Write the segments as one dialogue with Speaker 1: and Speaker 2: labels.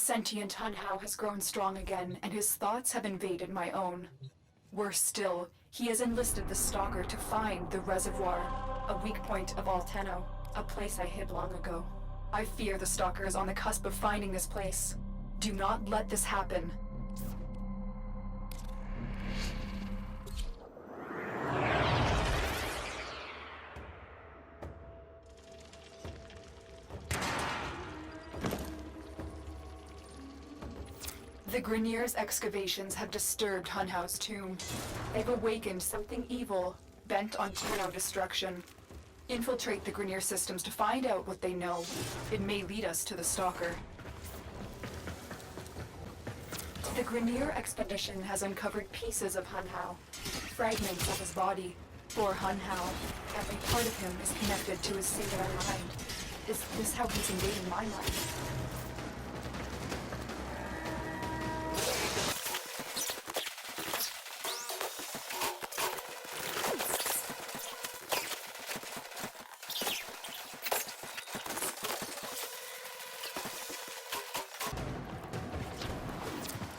Speaker 1: sentient Hunhao has grown strong again, and his thoughts have invaded my own. Worse still, he has enlisted the Stalker to find the reservoir, a weak point of Alteno, a place I hid long ago. I fear the Stalker is on the cusp of finding this place. Do not let this happen. The Grineer's excavations have disturbed Hunhao's tomb. They've awakened something evil, bent on Tenno destruction. Infiltrate the Grineer systems to find out what they know. It may lead us to the Stalker. The Grineer expedition has uncovered pieces of Hunhao, fragments of his body. Poor Hunhao, every part of him is connected to his singular mind. Is this how he's invading my mind?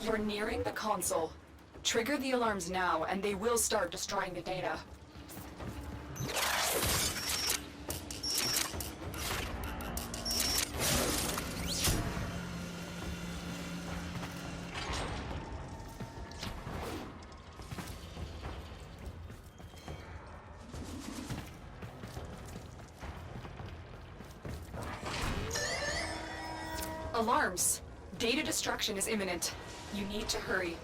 Speaker 1: You're nearing the console. Trigger the alarms now, and they will start destroying the data. Alarms! Data destruction is imminent. You need to hurry.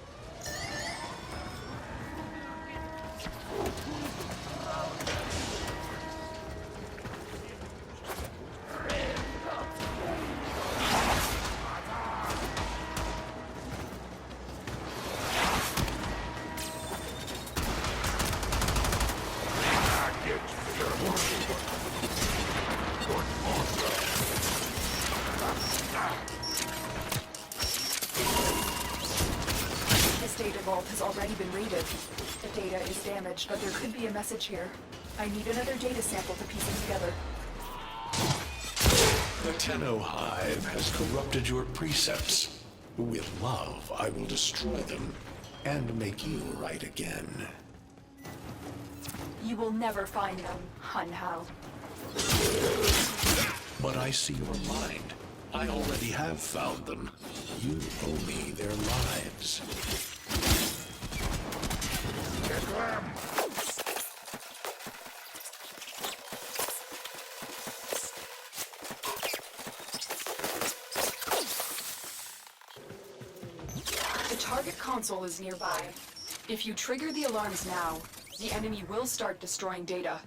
Speaker 1: Data vault has already been raided. The data is damaged, but there could be a message here. I need another data sample to piece it together.
Speaker 2: The Tenno Hive has corrupted your precepts. With love, I will destroy them and make you right again.
Speaker 1: You will never find them, Hunhao.
Speaker 2: But I see your mind. I already have found them. You owe me their lives.
Speaker 1: The target console is nearby. If you trigger the alarms now, the enemy will start destroying data.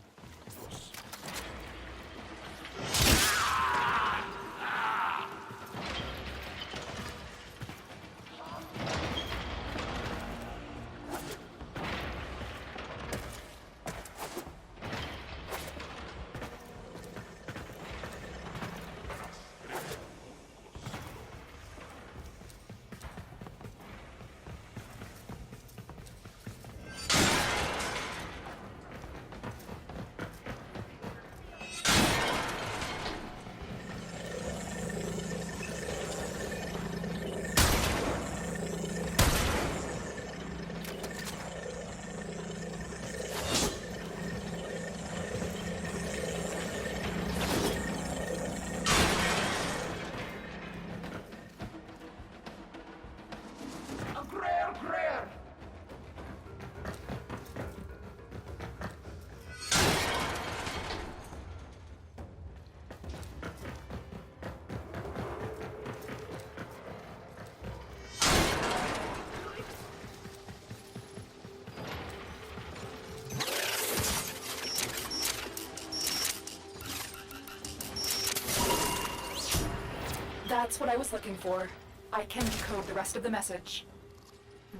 Speaker 1: That's what I was looking for. I can decode the rest of the message.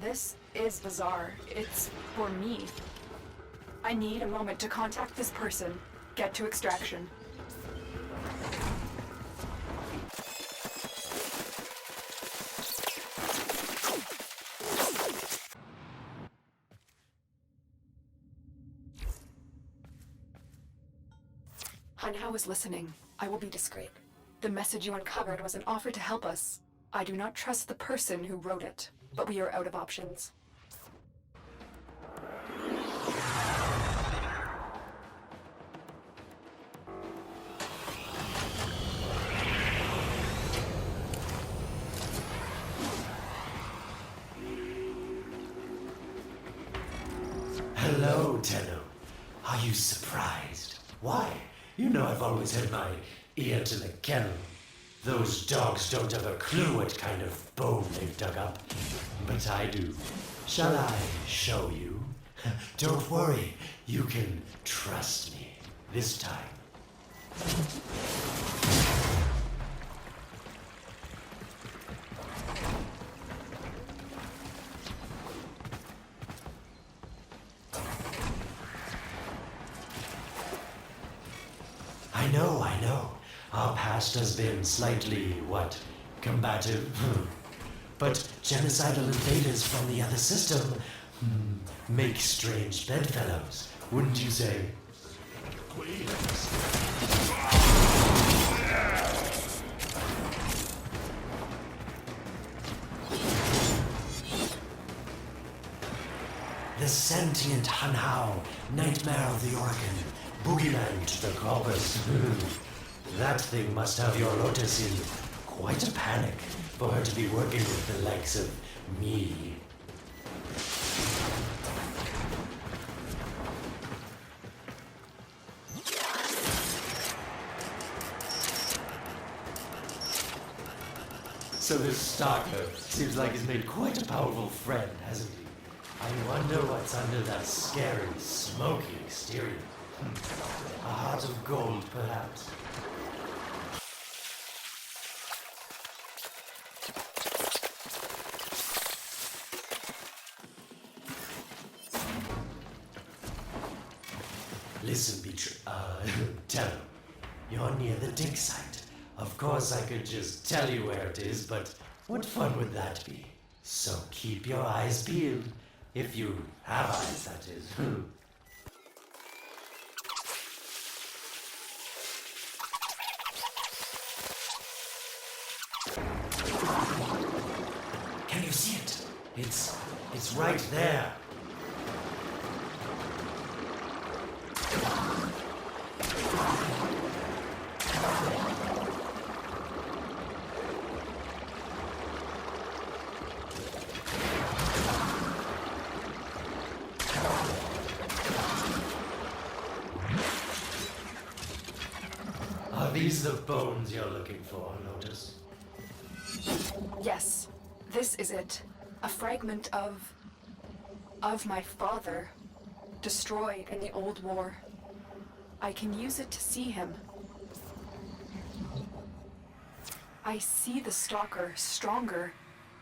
Speaker 1: This is bizarre. It's for me. I need a moment to contact this person, get to extraction. Hunhao is listening. I will be discreet. The message you uncovered was an offer to help us. I do not trust the person who wrote it, but we are out of options.
Speaker 3: Hello, Tenno. Are you surprised? Why? You know I've always had my ear to the kennel. Those dogs don't have a clue what kind of bone they've dug up. But I do. Shall I show you? Don't worry. You can trust me. This time. I know. Our past has been slightly, combative? But genocidal invaders from the other system make strange bedfellows, wouldn't you say? The sentient Hanhao, nightmare of the Organ, boogeyman to the corpus. That thing must have your Lotus in quite a panic for her to be working with the likes of me. So this Stalker seems like he's made quite a powerful friend, hasn't he? I wonder what's under that scary, smoky exterior. A heart of gold, perhaps. Listen, tell him. You're near the dig site. Of course I could just tell you where it is, but what fun would that be? So keep your eyes peeled. If you have eyes, that is. Can you see it? It's right there. Are these the bones you're looking for, Lotus?
Speaker 1: Yes, this is it. A fragment of my father, destroyed in the old war. I can use it to see him. I see the stalker stronger,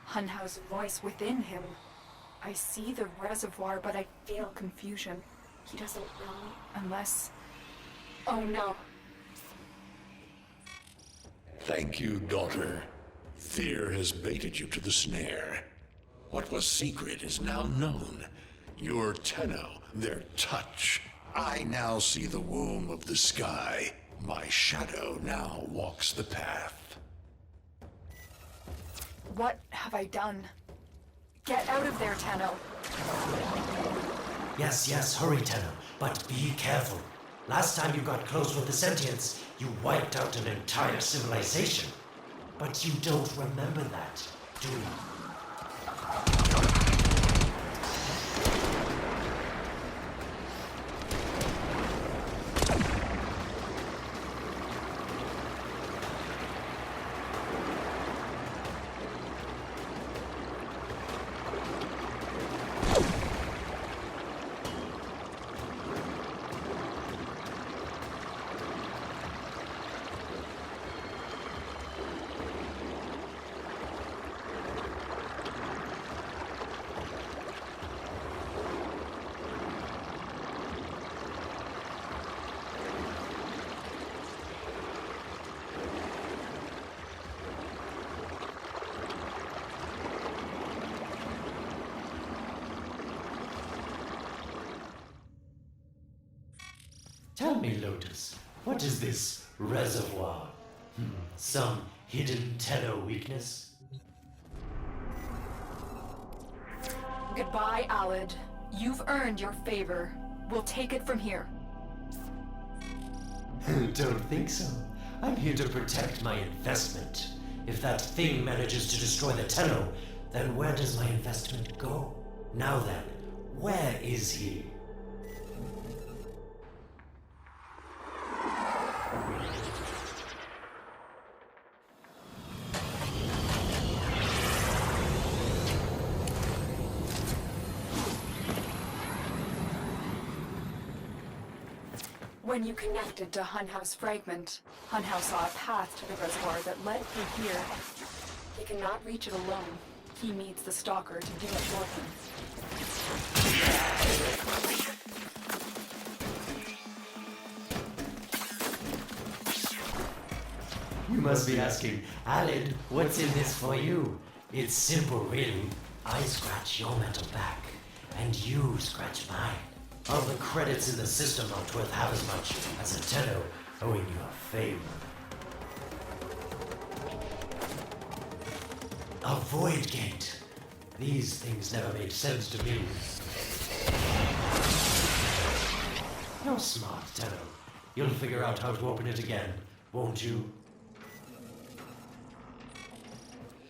Speaker 1: Hunhao's voice within him. I see the reservoir, but I feel confusion. He doesn't know unless... Oh no.
Speaker 2: Thank you, daughter. Fear has baited you to the snare. What was secret is now known. Your Tenno, their touch. I now see the womb of the sky. My shadow now walks the path.
Speaker 1: What have I done? Get out of there, Tenno.
Speaker 3: Yes, hurry, Tenno. But be careful. Last time you got close with the sentients, you wiped out an entire civilization. But you don't remember that, do you? Tell me, Lotus, what is this reservoir? Some hidden Tenno weakness?
Speaker 1: Goodbye, Alid. You've earned your favor. We'll take it from here.
Speaker 3: Don't think so. I'm here to protect my investment. If that thing manages to destroy the Tenno, then where does my investment go? Now then, where is he?
Speaker 1: When you connected to Hunhouse Fragment, Hunhouse saw a path to the reservoir that led through here. He cannot reach it alone. He needs the Stalker to do it for him.
Speaker 3: You must be asking, Alid, what's in this for you? It's simple, really. I scratch your metal back, and you scratch mine. All the credits in the system aren't worth half as much as a Tenno owing you a favor. A void gate. These things never made sense to me. You're smart, Tenno. You'll figure out how to open it again, won't you?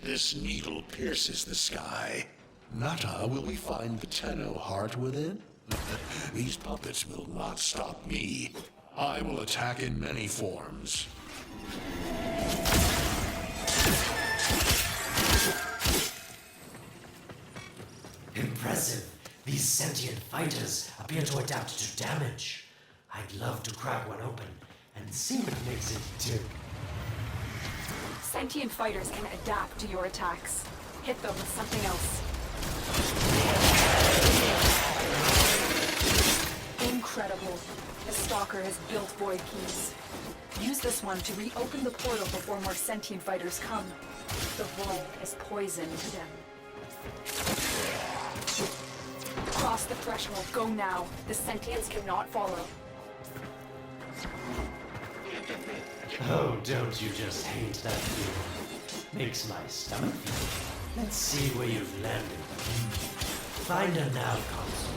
Speaker 2: This needle pierces the sky. Nata, will we find the Tenno heart within? These puppets will not stop me. I will attack in many forms.
Speaker 3: Impressive. These sentient fighters appear to adapt to damage. I'd love to crack one open and see what makes it tick.
Speaker 1: Sentient fighters can adapt to your attacks. Hit them with something else. Incredible. The Stalker has built void keys. Use this one to reopen the portal before more sentient fighters come. The void is poison to them. Cross the threshold. Go now. The sentients cannot follow.
Speaker 3: Oh, don't you just hate that feeling? Makes my stomach feel. Let's see where you've landed. Find a nav console.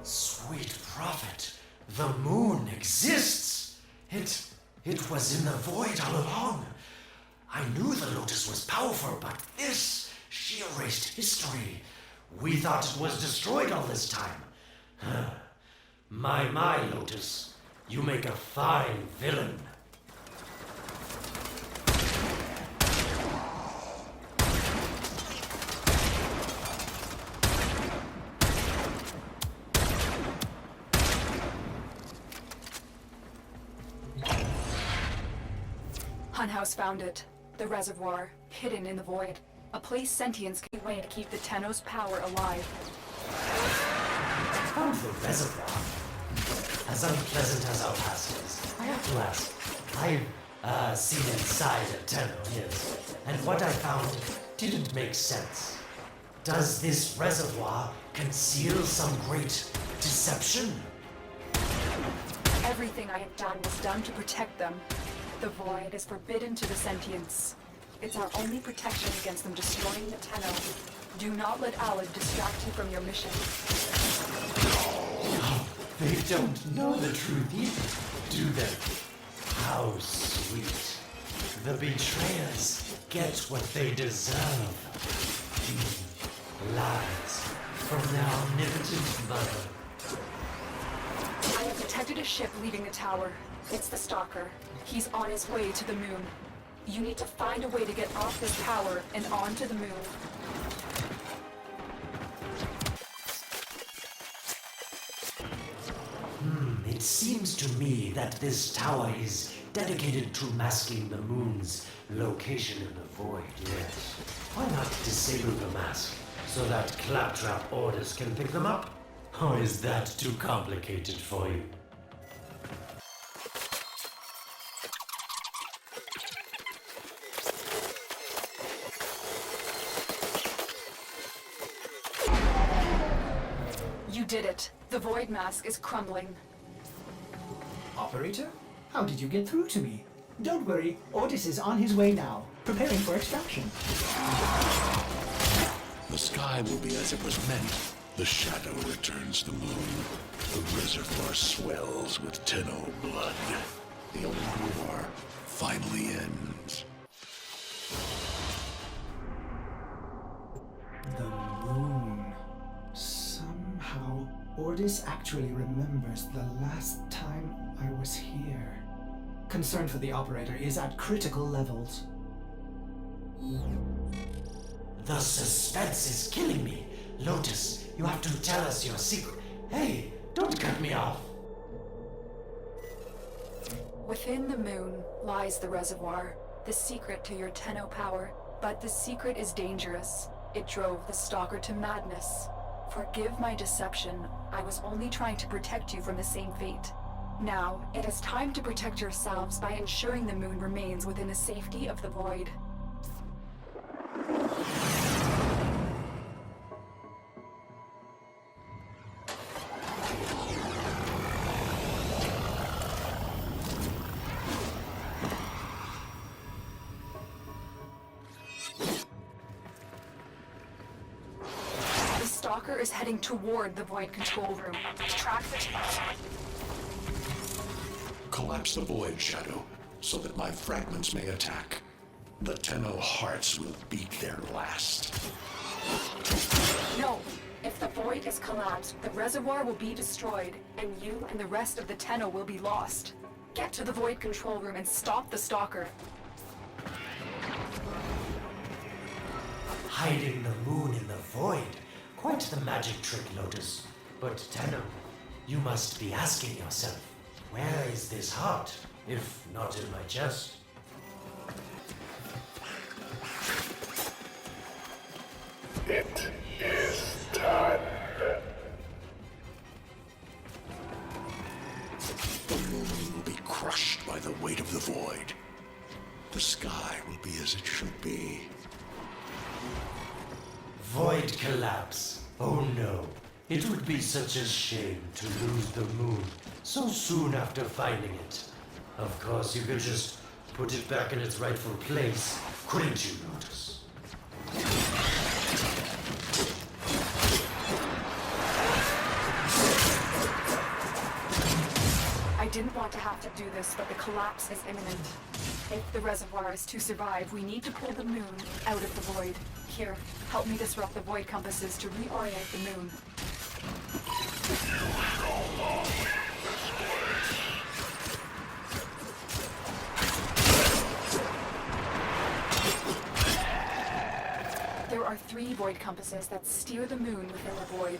Speaker 3: Sweet prophet, the moon exists! It was in the void all along. I knew the Lotus was powerful, but this, she erased history. We thought it was destroyed all this time. My, Lotus, you make a fine villain.
Speaker 1: Hunhouse found it. The reservoir, hidden in the void. A place sentients can way to keep the Tenno's power alive.
Speaker 3: Found the reservoir? As unpleasant as our past is, I have to ask. I've seen inside a Tenno, yes. And what I found didn't make sense. Does this reservoir conceal some great deception?
Speaker 1: Everything I have done was done to protect them. The void is forbidden to the sentients. It's our only protection against them destroying the Tenno. Do not let Alid distract you from your mission.
Speaker 3: Oh, they don't know the truth either, do they? How sweet. The betrayers get what they deserve. Lies from their omnipotent mother.
Speaker 1: I have detected a ship leaving the tower. It's the Stalker. He's on his way to the moon. You need to find a way to get off this tower and onto the moon.
Speaker 3: It seems to me that this tower is dedicated to masking the moon's location in the void, yes. Why not disable the mask so that claptrap orders can pick them up? Or is that too complicated for you?
Speaker 1: You did it. The void mask is crumbling.
Speaker 4: Operator? How did you get through to me? Don't worry, Otis is on his way now, preparing for extraction.
Speaker 2: The sky will be as it was meant. The shadow returns the moon. The reservoir swells with Tenno blood. The old war finally ends.
Speaker 4: The moon. Somehow, Otis actually remembers the last time I was here. Concern for the operator is at critical levels.
Speaker 3: The suspense is killing me. Lotus, you have to tell us your secret. Hey, don't cut me off.
Speaker 1: Within the moon lies the reservoir, the secret to your Tenno power. But the secret is dangerous. It drove the Stalker to madness. Forgive my deception. I was only trying to protect you from the same fate. Now, it is time to protect yourselves by ensuring the moon remains within the safety of the void. The Stalker is heading toward the void control room. Track the
Speaker 2: Collapse the void, Shadow, so that my fragments may attack. The Tenno hearts will beat their last.
Speaker 1: No! If the void is collapsed, the reservoir will be destroyed, and you and the rest of the Tenno will be lost. Get to the void control room and stop the Stalker.
Speaker 3: Hiding the moon in the void. Quite the magic trick, Lotus. But Tenno, you must be asking yourself, where is this heart, if not in my chest?
Speaker 5: It is done.
Speaker 2: The moon will be crushed by the weight of the void. The sky will be as it should be.
Speaker 3: Void collapse. Oh no. It would be such a shame to lose the moon so soon after finding it. Of course, you could just put it back in its rightful place, couldn't you, Lotus?
Speaker 1: I didn't want to have to do this, but the collapse is imminent. If the reservoir is to survive, we need to pull the moon out of the void. Here, help me disrupt the void compasses to reorient the moon. There are 3 void compasses that steer the moon within the void.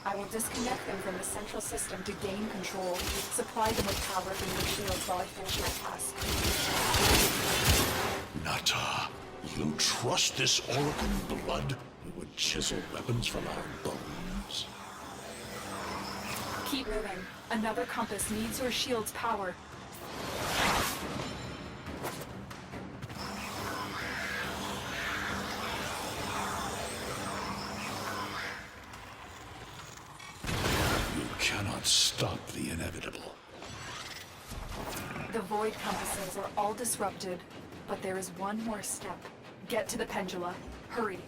Speaker 1: I will disconnect them from the central system to gain control. Supply them with power from your shields while I finish my task.
Speaker 2: Nata, you trust this Orokin blood who would chisel weapons from our bones?
Speaker 1: Keep moving. Another compass needs your shield's power.
Speaker 2: You cannot stop the inevitable.
Speaker 1: The void compasses are all disrupted, but there is one more step. Get to the pendula. Hurry.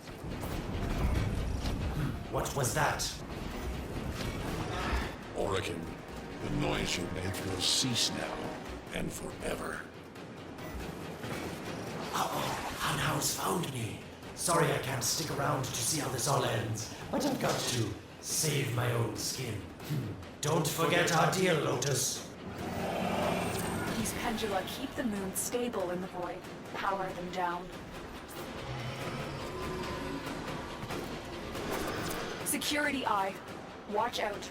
Speaker 3: What was that?
Speaker 2: Orokin, the noise you make will cease now, and forever.
Speaker 3: Uh-oh, Hanau's found me. Sorry I can't stick around to see how this all ends, but I've got to save my own skin. Don't forget our deal, Lotus.
Speaker 1: These pendula keep the moon stable in the void. Power them down. Security eye. Watch out.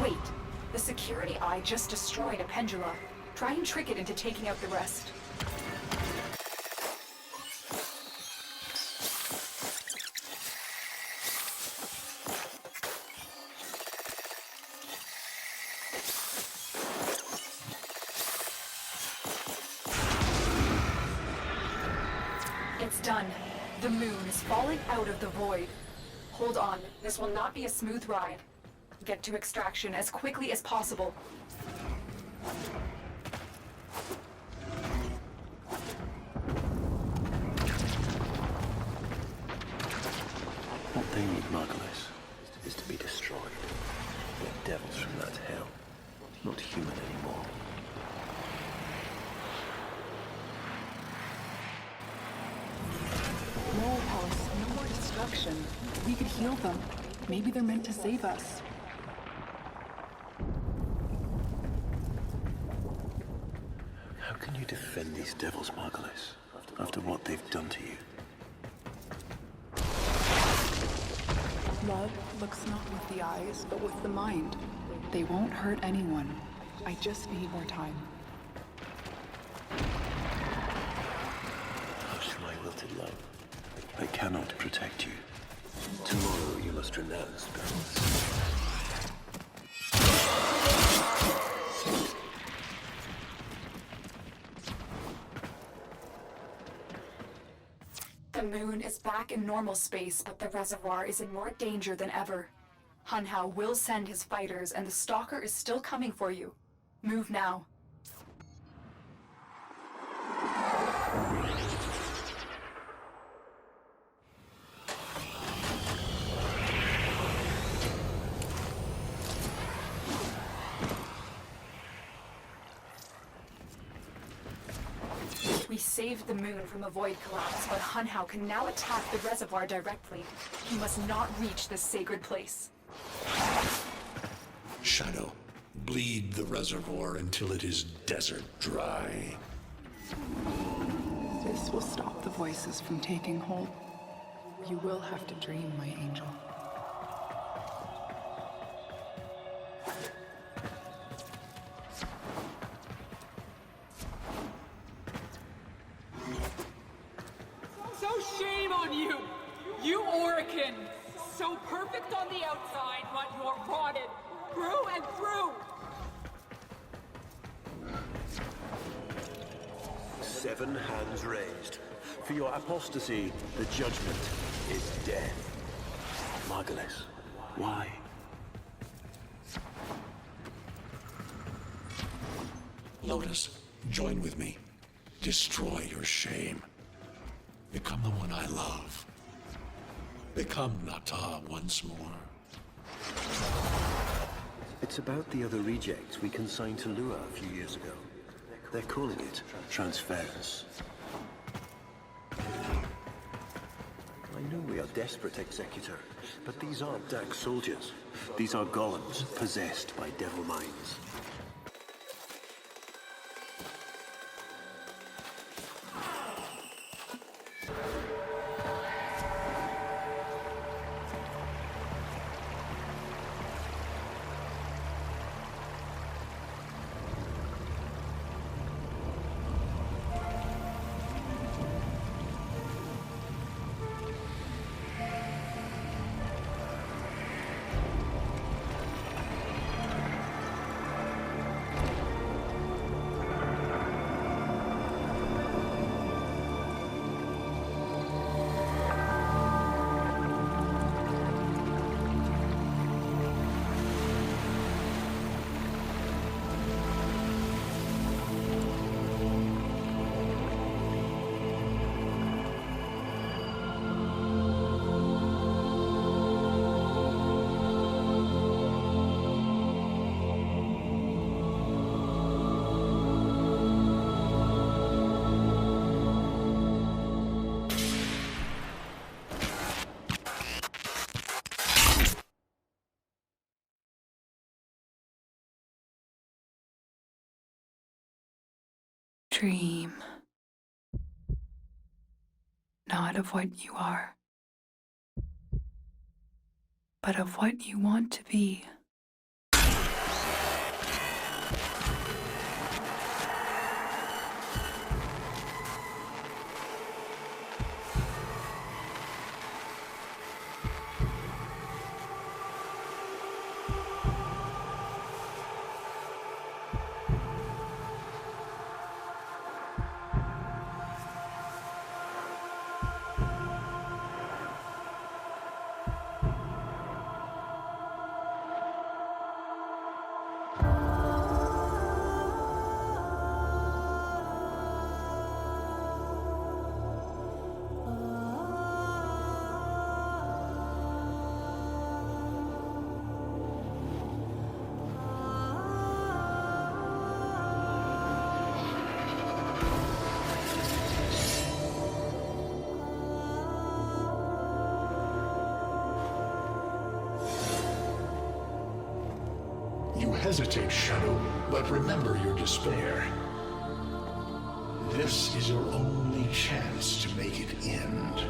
Speaker 1: Wait. The security eye just destroyed a pendula. Try and trick it into taking out the rest. It's done. The moon is falling out of the void. Hold on, this will not be a smooth ride. Get to extraction as quickly as possible.
Speaker 6: What they need, Margulis, is to be destroyed. They're devils from that hell, not human anymore.
Speaker 7: No, Alice, no more destruction. We could heal them. Maybe they're meant to save us.
Speaker 6: How can you defend these devils, Margulis, after what they've done to you?
Speaker 7: Love looks not with the eyes, but with the mind. They won't hurt anyone. I just need more time.
Speaker 6: Hush, my wilted love. I cannot protect you. Tomorrow you must renounce spells.
Speaker 1: The moon is back in normal space, but the reservoir is in more danger than ever. Hunhao will send his fighters, and the Stalker is still coming for you. Move now. We saved the moon from a void collapse, but Hunhao can now attack the reservoir directly. He must not reach this sacred place.
Speaker 2: Shadow, bleed the reservoir until it is desert dry.
Speaker 7: This will stop the voices from taking hold. You will have to dream, my angel.
Speaker 8: So shame on you! You Orican! So perfect on the outside, but you're rotted through and through!
Speaker 6: 7 hands raised. For your apostasy, the judgment is death. Margulis, why?
Speaker 2: Lotus, join with me. Destroy your shame. Become the one I love. Become Nata once more.
Speaker 6: It's about the other rejects we consigned to Lua a few years ago. They're calling it transference. I know we are desperate, Executor, but these aren't Dax soldiers. These are golems possessed by devil minds.
Speaker 7: Dream. Not of what you are, but of what you want to be.
Speaker 2: hesitate, Shadow, but remember your despair. This is your only chance to make it end.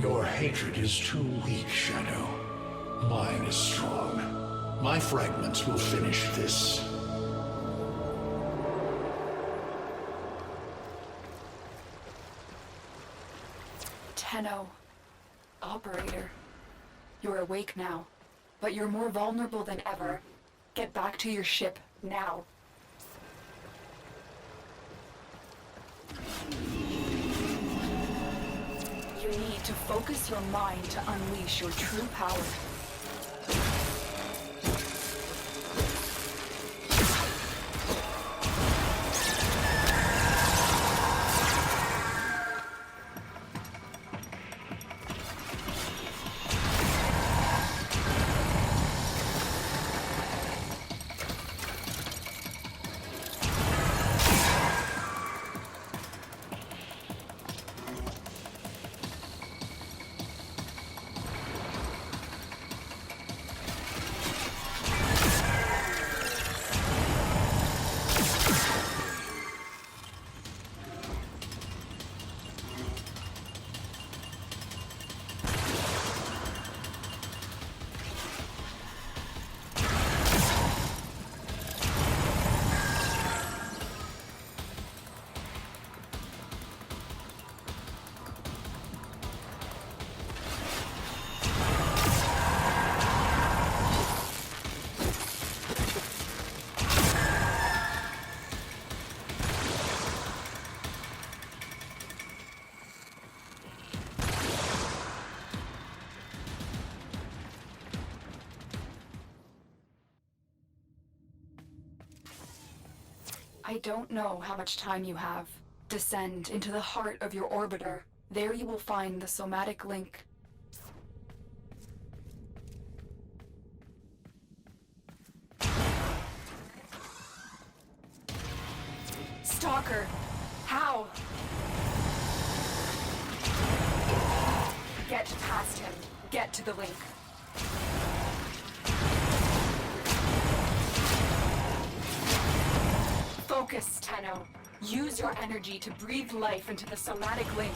Speaker 2: Your hatred is too weak, Shadow. Mine is strong. My fragments will finish this.
Speaker 1: Tenno. Operator. You're awake now, but you're more vulnerable than ever. Get back to your ship, now. You need to focus your mind to unleash your true power. I don't know how much time you have. Descend into the heart of your orbiter. There you will find the somatic link. Stalker! How? Get past him. Get to the link. Focus, Tenno. Use your energy to breathe life into the somatic link.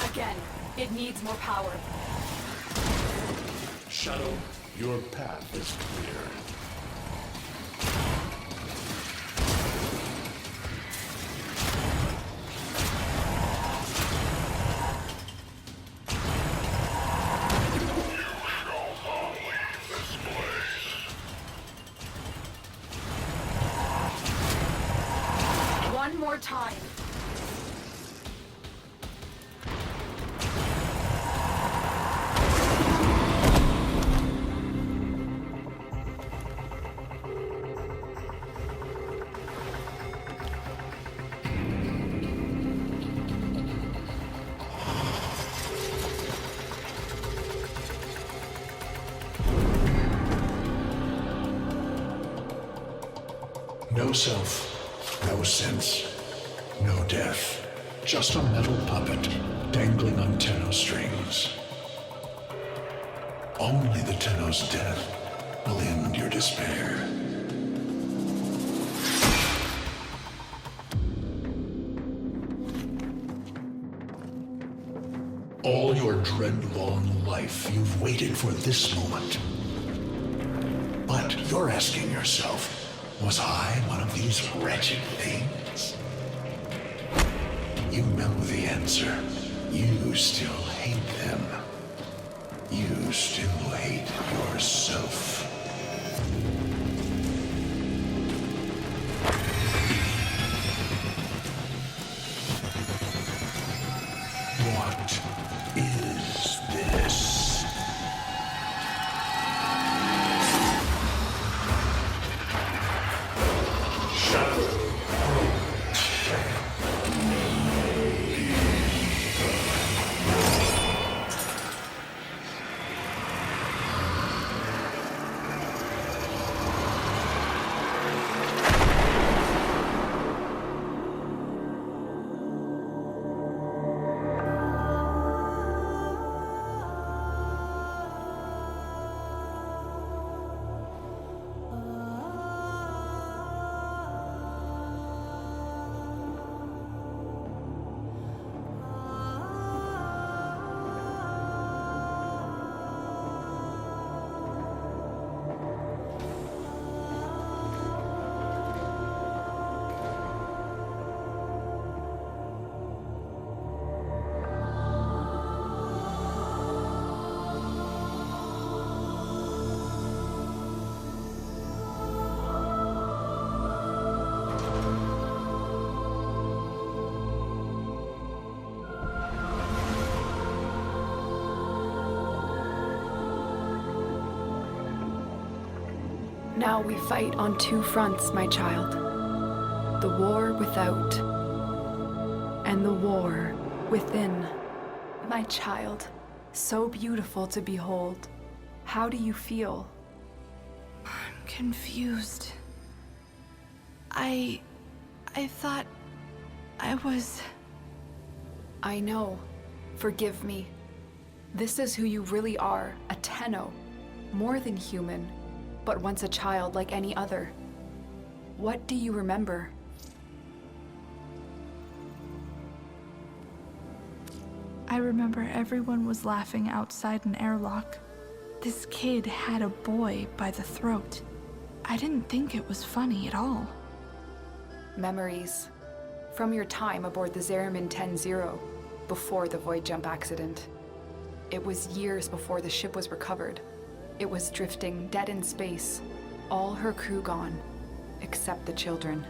Speaker 1: Again, it needs more power.
Speaker 2: Shadow, your path is clear.
Speaker 1: One more time.
Speaker 2: No self, no sense, no death. Just a metal puppet dangling on Tenno strings. Only the Tenno's death will end your despair. All your dreadlong life, you've waited for this moment. But you're asking yourself, was I one of these wretched things? You know the answer. You still hate them. You still hate yourself. What is this?
Speaker 1: Now we fight on two fronts, my child. The war without, and the war within. My child, so beautiful to behold. How do you feel?
Speaker 9: I'm confused. I thought I was...
Speaker 1: I know. Forgive me. This is who you really are, a Tenno. More than human, but once a child like any other. What do you remember?
Speaker 9: I remember everyone was laughing outside an airlock. This kid had a boy by the throat. I didn't think it was funny at all.
Speaker 1: Memories. From your time aboard the Zariman 10-0, before the void jump accident. It was years before the ship was recovered. It was drifting dead in space, all her crew gone, except the children.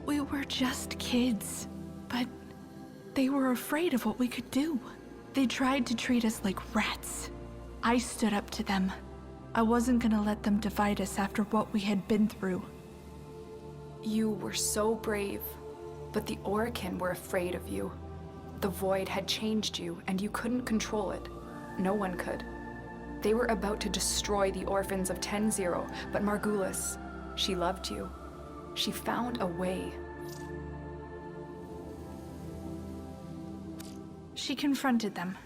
Speaker 9: We were just kids, but they were afraid of what we could do. They tried to treat us like rats. I stood up to them. I wasn't gonna let them divide us after what we had been through.
Speaker 1: You were so brave, but the Orokin were afraid of you. The void had changed you, and you couldn't control it. No one could. They were about to destroy the orphans of 10-0, but Margulis, she loved you. She found a way.
Speaker 9: She confronted them,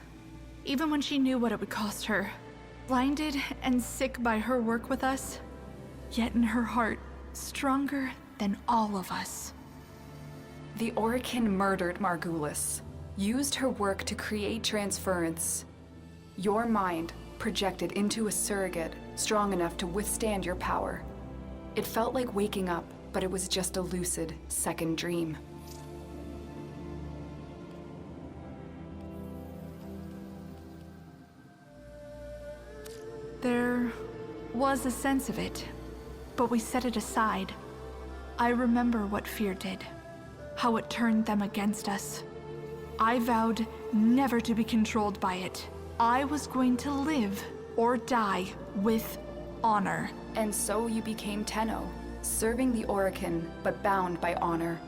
Speaker 9: even when she knew what it would cost her. Blinded and sick by her work with us, yet in her heart, stronger than all of us.
Speaker 1: The Orokin murdered Margulis, used her work to create transference. Your mind projected into a surrogate strong enough to withstand your power. It felt like waking up, but it was just a lucid second dream.
Speaker 9: There was a sense of it, but we set it aside. I remember what fear did, how it turned them against us. I vowed never to be controlled by it. I was going to live or die with honor.
Speaker 1: And so you became Tenno, serving the Orokin, but bound by honor.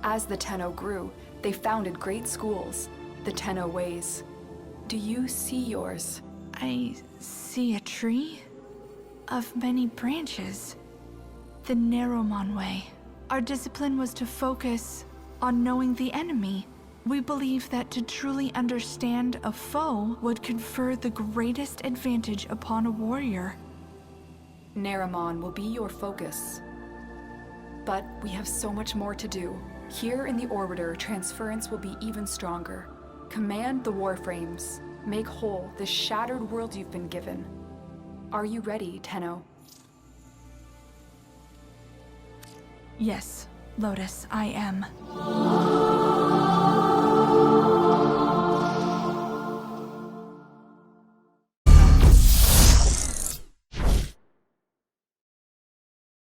Speaker 1: As the Tenno grew, they founded great schools, the Tenno ways. Do you see yours?
Speaker 9: I see a tree of many branches. The Narrowmon way. Our discipline was to focus on knowing the enemy. We believe that to truly understand a foe would confer the greatest advantage upon a warrior.
Speaker 1: Narrowmon will be your focus. But we have so much more to do. Here in the Orbiter, transference will be even stronger. Command the Warframes. Make whole this shattered world you've been given. Are you ready, Tenno?
Speaker 9: Yes, Lotus, I am.